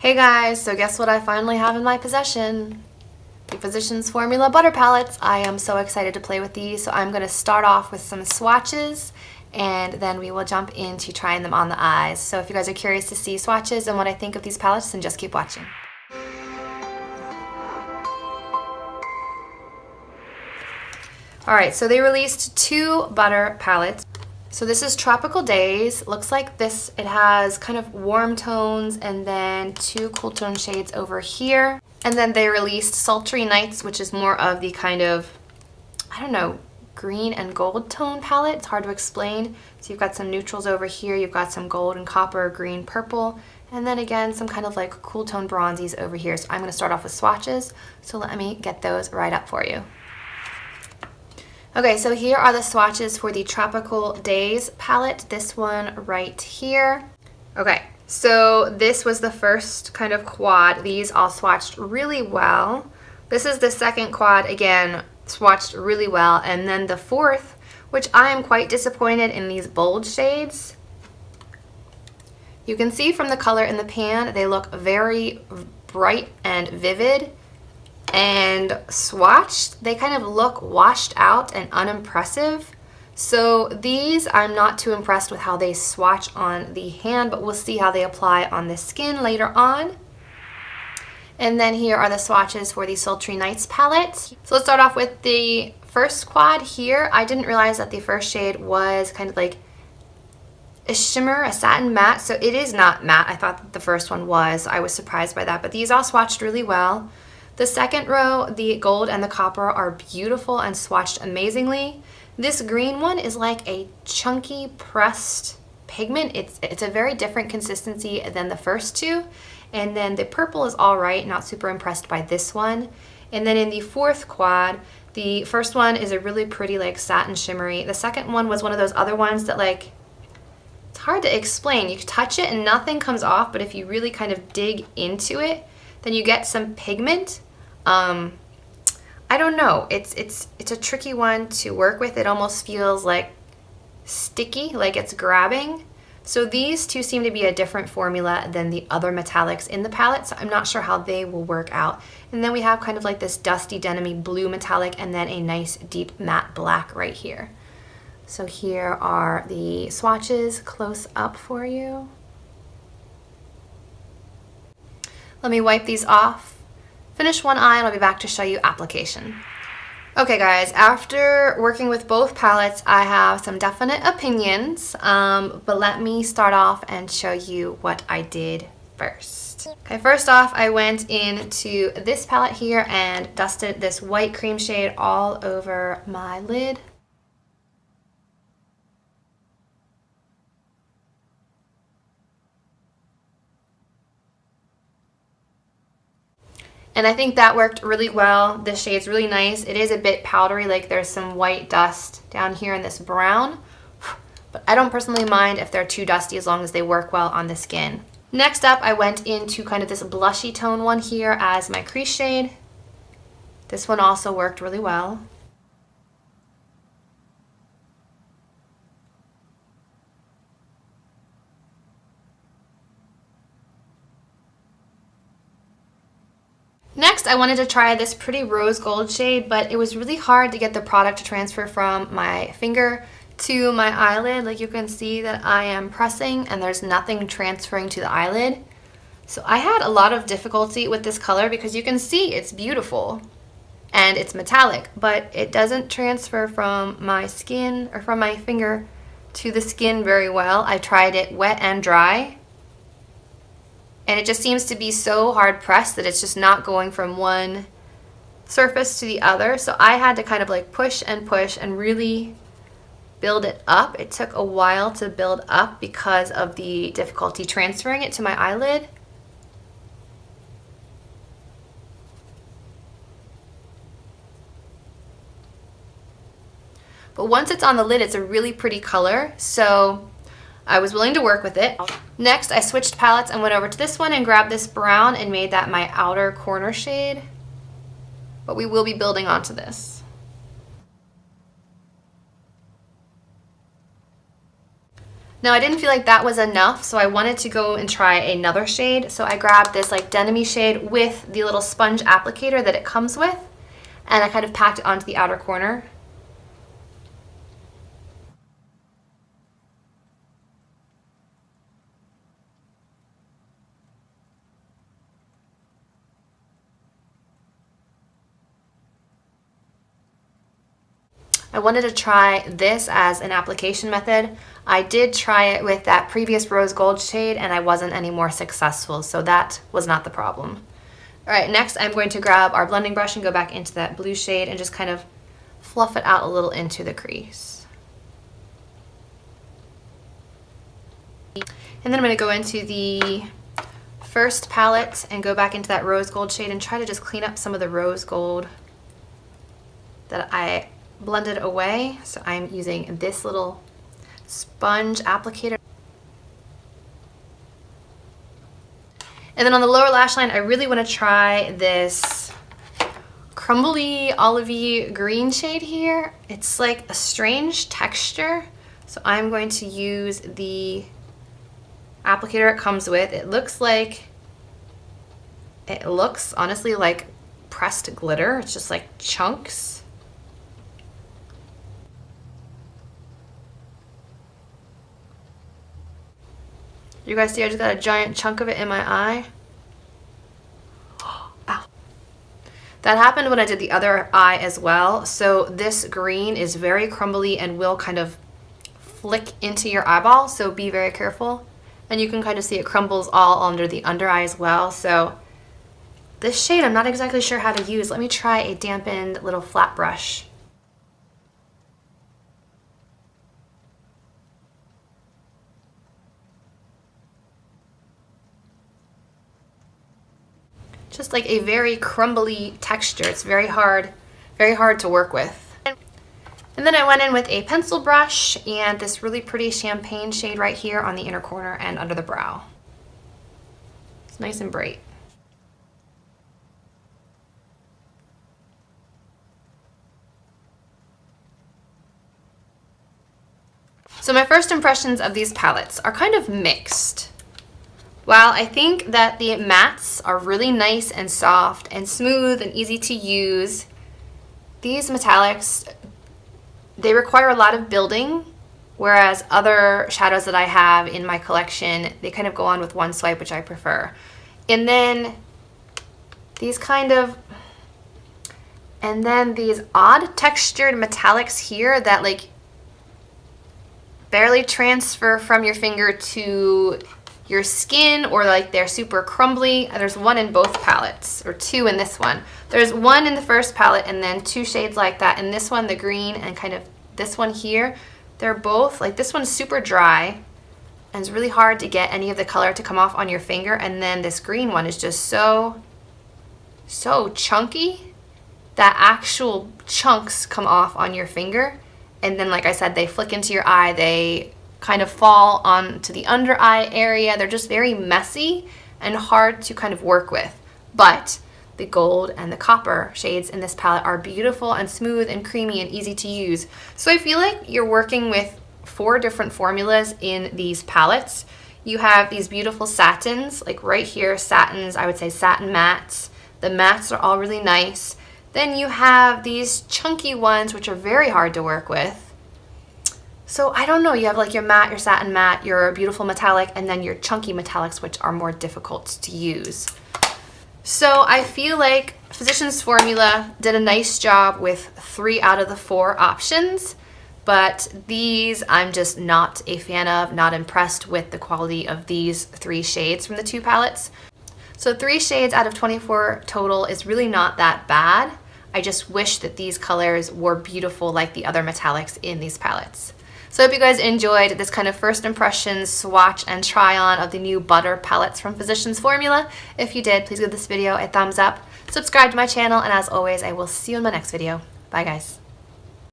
Hey guys, so guess what I finally have in my possession? The Physicians Formula Butter Palettes. I am so excited to play with these, so I'm going to start off with some swatches and then we will jump into trying them on the eyes. So if you guys are curious to see swatches and what I think of these palettes, then just keep watching. Alright, so they released 2 butter palettes. So this is Tropical Days. Looks like this, it has kind of warm tones and then 2 cool tone shades over here. And then they released Sultry Nights, which is more of the kind of, I don't know, green and gold tone palette. It's hard to explain. So you've got some neutrals over here, you've got some gold and copper, green, purple, and then again some kind of like cool tone bronzies over here. So I'm going to start off with swatches. So let me get those right up for you. Okay, so here are the swatches for the Tropical Days palette, this one right here. Okay, so this was the first kind of quad. These all swatched really well. This is the second quad, again, swatched really well. And then the fourth, which I am quite disappointed in these bold shades. You can see from the color in the pan, they look very bright and vivid. And swatched, they kind of look washed out and unimpressive. So these, I'm not too impressed with how they swatch on the hand, but we'll see how they apply on the skin later on. And then here are the swatches for the Sultry Nights palette. So let's start off with the first quad here. I didn't realize that the first shade was kind of like a shimmer, a satin matte. So it is not matte. I thought that the first one was. I was surprised by that, but these all swatched really well. The second row, the gold and the copper, are beautiful and swatched amazingly. This green one is like a chunky pressed pigment. It's a very different consistency than the first two. And then the purple is all right, not super impressed by this one. And then in the fourth quad, the first one is a really pretty like satin shimmery. The second one was one of those other ones that like, it's hard to explain. You can touch it and nothing comes off, but if you really kind of dig into it, then you get some pigment. I don't know. It's a tricky one to work with. It almost feels like sticky, like it's grabbing. So these two seem to be a different formula than the other metallics in the palette, so I'm not sure how they will work out. And then we have kind of like this dusty denim-y blue metallic and then a nice deep matte black right here. So here are the swatches close up for you. Let me wipe these off, finish one eye, and I'll be back to show you application. Okay guys, after working with both palettes, I have some definite opinions, but let me start off and show you what I did first. Okay, first off, I went into this palette here and dusted this white cream shade all over my lid. And I think that worked really well. This shade's really nice. It is a bit powdery, like there's some white dust down here in this brown. But I don't personally mind if they're too dusty as long as they work well on the skin. Next up, I went into kind of this blushy tone one here as my crease shade. This one also worked really well. Next, I wanted to try this pretty rose gold shade, but it was really hard to get the product to transfer from my finger to my eyelid. Like you can see that I am pressing and there's nothing transferring to the eyelid. So I had a lot of difficulty with this color because you can see it's beautiful and it's metallic, but it doesn't transfer from my skin or from my finger to the skin very well. I tried it wet and dry. And it just seems to be so hard pressed that it's just not going from one surface to the other. So I had to kind of like push and really build it up. It took a while to build up because of the difficulty transferring it to my eyelid. But once it's on the lid, it's a really pretty color. So I was willing to work with it. Next, I switched palettes and went over to this one and grabbed this brown and made that my outer corner shade. But we will be building onto this. Now I didn't feel like that was enough, so I wanted to go and try another shade. So I grabbed this like denim-y shade with the little sponge applicator that it comes with, and I kind of packed it onto the outer corner. I wanted to try this as an application method. I did try it with that previous rose gold shade and I wasn't any more successful, so that was not the problem. All right, next I'm going to grab our blending brush and go back into that blue shade and just kind of fluff it out a little into the crease. And then I'm going to go into the first palette and go back into that rose gold shade and try to just clean up some of the rose gold that I blended away. So I'm using this little sponge applicator. And then on the lower lash line, I really want to try this crumbly olivey green shade here. It's like a strange texture. So I'm going to use the applicator it comes with. It looks honestly like pressed glitter. It's just like chunks. You guys see I just got a giant chunk of it in my eye? Ow. That happened when I did the other eye as well. So this green is very crumbly and will kind of flick into your eyeball, so be very careful. And you can kind of see it crumbles all under the under eye as well. So this shade I'm not exactly sure how to use. Let me try a dampened little flat brush. Just like a very crumbly texture. It's very hard to work with. And then I went in with a pencil brush and this really pretty champagne shade right here on the inner corner and under the brow. It's nice and bright. So my first impressions of these palettes are kind of mixed. While I think that the mattes are really nice and soft and smooth and easy to use, these metallics, they require a lot of building, whereas other shadows that I have in my collection, they kind of go on with one swipe, which I prefer. And then these odd textured metallics here that like barely transfer from your finger to your skin, or like they're super crumbly. There's one in both palettes, or two in this one. There's one in the first palette and then two shades like that. In this one, the green, and kind of this one here, they're both like, this one's super dry and it's really hard to get any of the color to come off on your finger, and then this green one is just so chunky that actual chunks come off on your finger, and then like I said, they flick into your eye, they kind of fall onto the under eye area. They're just very messy and hard to kind of work with. But the gold and the copper shades in this palette are beautiful and smooth and creamy and easy to use. So I feel like you're working with 4 different formulas in these palettes. You have these beautiful satins, like right here, satins, I would say satin mattes. The mattes are all really nice. Then you have these chunky ones, which are very hard to work with. So I don't know, you have like your matte, your satin matte, your beautiful metallic, and then your chunky metallics, which are more difficult to use. So I feel like Physicians Formula did a nice job with 3 out of the 4 options, but these I'm just not a fan of, not impressed with the quality of these 3 shades from the 2 palettes. So 3 shades out of 24 total is really not that bad. I just wish that these colors were beautiful like the other metallics in these palettes. So I hope you guys enjoyed this kind of first impressions swatch and try on of the new Butter palettes from Physicians Formula. If you did, please give this video a thumbs up, subscribe to my channel, and as always, I will see you in my next video. Bye guys.